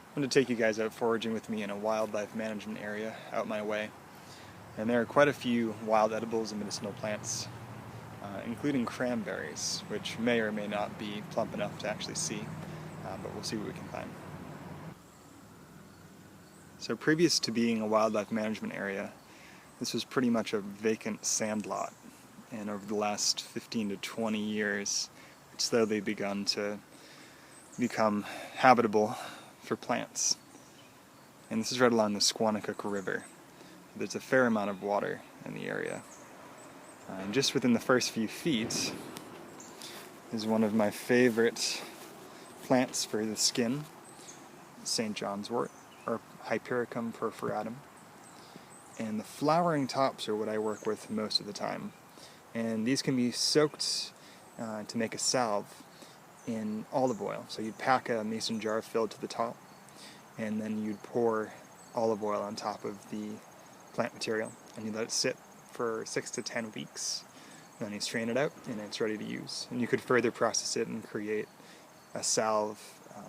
I'm going to take you guys out foraging with me in a wildlife management area out my way. And there are quite a few wild edibles and medicinal plants, including cranberries, which may or may not be plump enough to actually see, but we'll see what we can find. So previous to being a wildlife management area, this was pretty much a vacant sandlot. And over the last 15 to 20 years, it's slowly begun to become habitable for plants. And this is right along the Squanicook River. There's a fair amount of water in the area. And just within the first few feet is one of my favorite plants for the skin, St. John's wort, or Hypericum perforatum. And the flowering tops are what I work with most of the time. And these can be soaked to make a salve in olive oil. So you'd pack a mason jar filled to the top, and then you'd pour olive oil on top of the plant material, and you let it sit for 6 to 10 weeks. Then you strain it out, and it's ready to use. And you could further process it and create a salve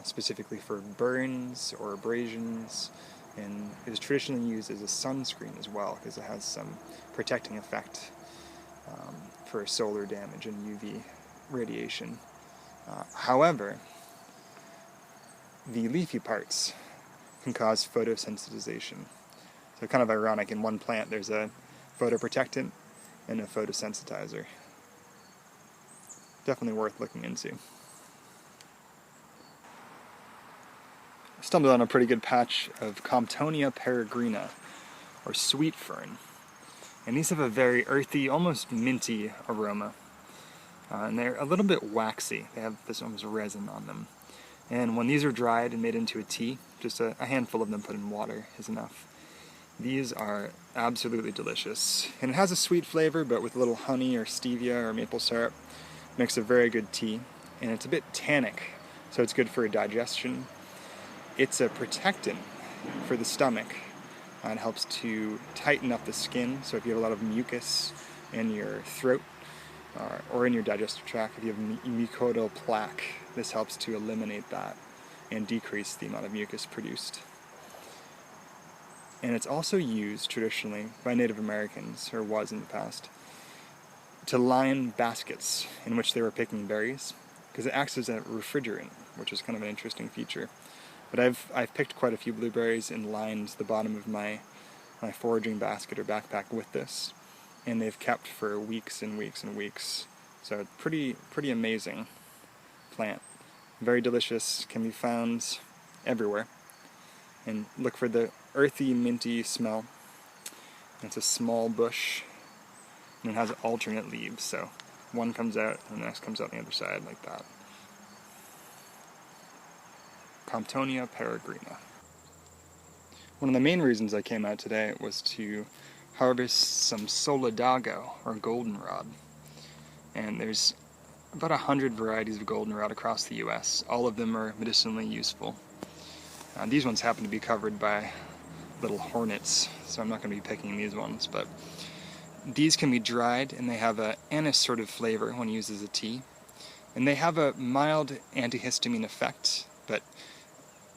specifically for burns or abrasions, and it is traditionally used as a sunscreen as well, because it has some protecting effect for solar damage and UV radiation. However, the leafy parts can cause photosensitization. So kind of ironic, in one plant there's a photoprotectant and a photosensitizer. Definitely worth looking into. I stumbled on a pretty good patch of Comptonia peregrina, or sweet fern. And these have a very earthy, almost minty aroma. And they're a little bit waxy. They have this almost resin on them. And when these are dried and made into a tea, just a handful of them put in water is enough. These are absolutely delicious. And it has a sweet flavor, but with a little honey or stevia or maple syrup, makes a very good tea. And it's a bit tannic, so it's good for digestion. It's a protectant for the stomach. It helps to tighten up the skin, so if you have a lot of mucus in your throat or in your digestive tract, if you have mucosal plaque, this helps to eliminate that and decrease the amount of mucus produced. And it's also used traditionally by Native Americans, or was in the past, to line baskets in which they were picking berries, because it acts as a refrigerant, which is kind of an interesting feature. But I've picked quite a few blueberries and lined the bottom of my foraging basket or backpack with this, and they've kept for weeks and weeks and weeks. So pretty amazing plant. Very delicious, can be found everywhere. And look for the earthy, minty smell. It's a small bush, and it has alternate leaves, so one comes out and the next comes out on the other side like that. Comptonia peregrina. One of the main reasons I came out today was to harvest some solidago, or goldenrod. And there's about 100 varieties of goldenrod across the US. All of them are medicinally useful. These ones happen to be covered by little hornets, so I'm not going to be picking these ones, but these can be dried, and they have an anise sort of flavor when used as a tea. And they have a mild antihistamine effect, but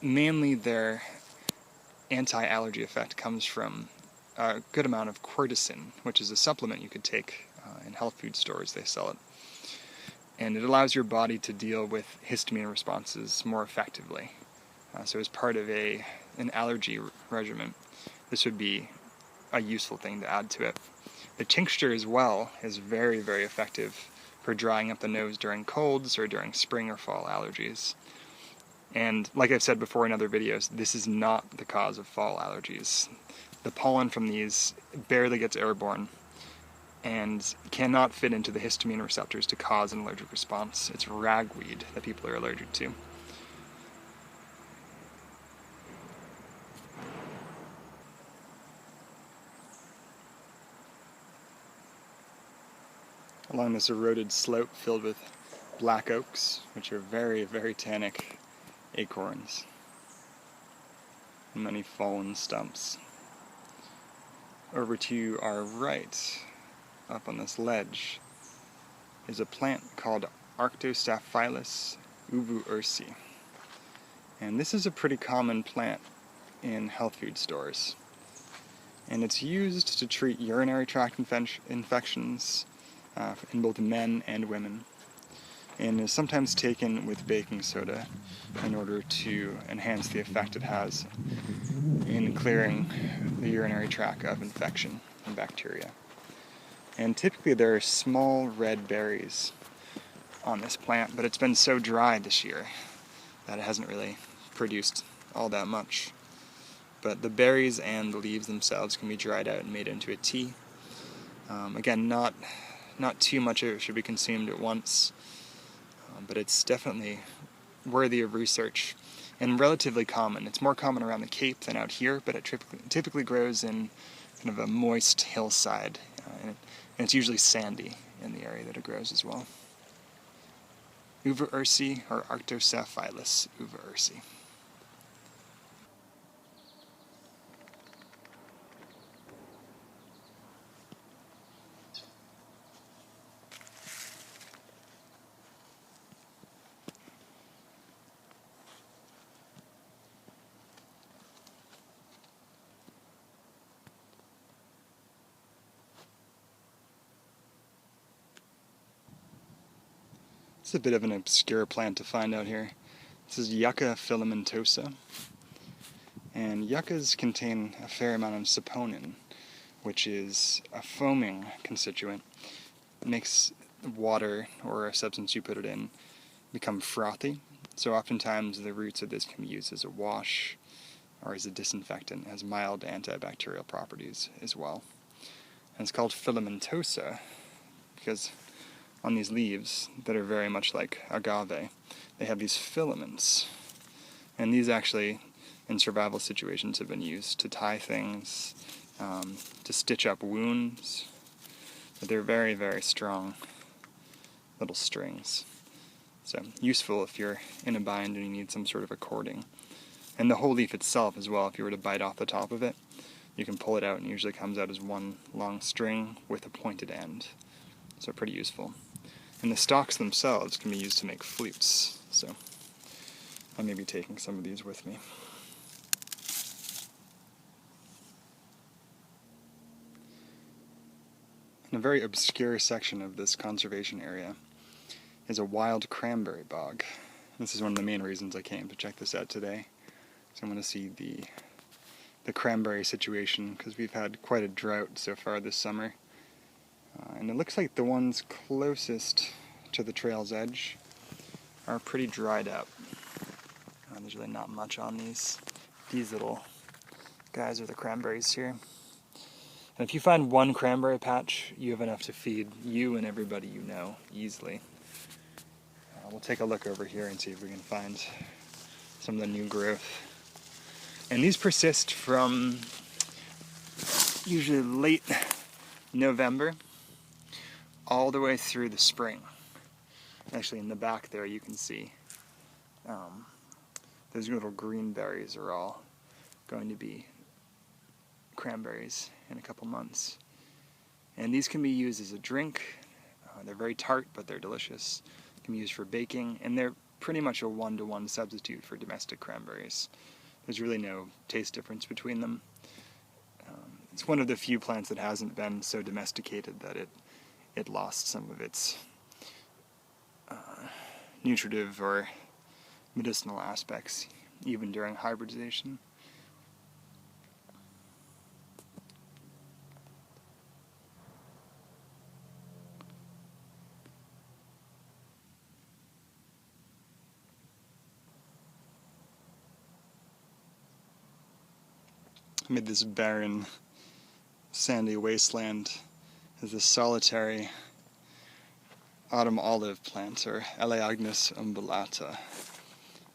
mainly their anti-allergy effect comes from a good amount of quercetin, which is a supplement you could take in health food stores. They sell it. And it allows your body to deal with histamine responses more effectively. So as part of an allergy regimen, this would be a useful thing to add to it. The tincture as well is very, very effective for drying up the nose during colds or during spring or fall allergies. And like I've said before in other videos, this is not the cause of fall allergies. The pollen from these barely gets airborne and cannot fit into the histamine receptors to cause an allergic response. It's ragweed that people are allergic to. Along this eroded slope filled with black oaks, which are very, very tannic acorns, and many fallen stumps. Over to our right, up on this ledge, is a plant called Arctostaphylos uvu ursi. And this is a pretty common plant in health food stores. And it's used to treat urinary tract infections in both men and women, and is sometimes taken with baking soda in order to enhance the effect it has in clearing the urinary tract of infection and bacteria. And typically there are small red berries on this plant, but it's been so dry this year that it hasn't really produced all that much. But the berries and the leaves themselves can be dried out and made into a tea. Again, not too much of it should be consumed at once, but it's definitely worthy of research and relatively common. It's more common around the Cape than out here, but it typically grows in kind of a moist hillside, and it's usually sandy in the area that it grows as well. Uva ursi, or Arctocephalus uva ursi. It's a bit of an obscure plant to find out here. This is Yucca filamentosa, and yuccas contain a fair amount of saponin, which is a foaming constituent. It makes water, or a substance you put it in, become frothy. So oftentimes the roots of this can be used as a wash or as a disinfectant. It has mild antibacterial properties as well. And it's called filamentosa because on these leaves that are very much like agave, they have these filaments. And these actually, in survival situations, have been used to tie things, to stitch up wounds. But they're very, very strong little strings. So useful if you're in a bind and you need some sort of a cording. And the whole leaf itself as well, if you were to bite off the top of it, you can pull it out and it usually comes out as one long string with a pointed end. So pretty useful. And the stalks themselves can be used to make flutes, so I may be taking some of these with me. In a very obscure section of this conservation area is a wild cranberry bog. This is one of the main reasons I came to check this out today. So I'm going to see the cranberry situation, because we've had quite a drought so far this summer. And it looks like the ones closest to the trail's edge are pretty dried up. There's really not much on these. These little guys are the cranberries here. And if you find one cranberry patch, you have enough to feed you and everybody you know easily. We'll take a look over here and see if we can find some of the new growth. And these persist from usually late November all the way through the spring. Actually, in the back there you can see those little green berries are all going to be cranberries in a couple months. And these can be used as a drink. They're very tart, but they're delicious. Can be used for baking, and they're pretty much a one-to-one substitute for domestic cranberries. There's really no taste difference between them. It's one of the few plants that hasn't been so domesticated that it lost some of its nutritive or medicinal aspects, even during hybridization. Amid this barren, sandy wasteland is this solitary autumn olive plant, or Elaeagnus umbellata.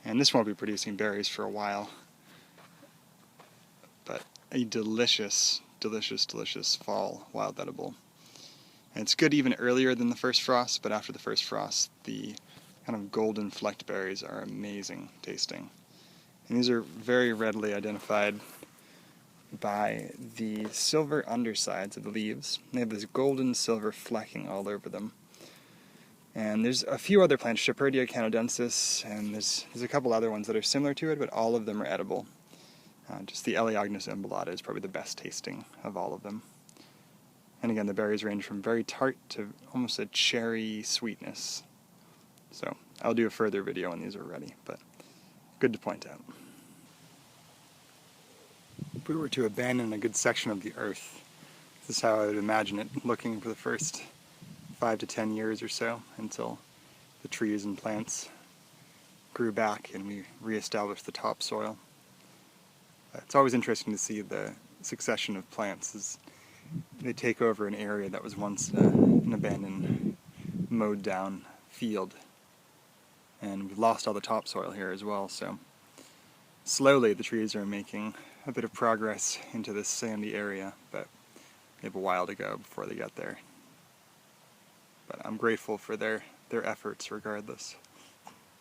And this won't be producing berries for a while, but a delicious, delicious, delicious fall wild edible. And it's good even earlier than the first frost, but after the first frost, the kind of golden flecked berries are amazing tasting. And these are very readily identified by the silver undersides of the leaves. They have this golden silver flecking all over them. And there's a few other plants, Shepherdea canadensis, and there's a couple other ones that are similar to it, but all of them are edible. Just the Elaeagnus umbellata is probably the best tasting of all of them. And again, the berries range from very tart to almost a cherry sweetness. So I'll do a further video when these are ready, but good to point out. If we were to abandon a good section of the earth, this is how I would imagine it looking for the first 5 to 10 years or so, until the trees and plants grew back and we reestablished the topsoil. It's always interesting to see the succession of plants as they take over an area that was once an abandoned, mowed down field. And we've lost all the topsoil here as well, so slowly the trees are making a bit of progress into this sandy area, but they have a while to go before they get there. But I'm grateful for their efforts regardless.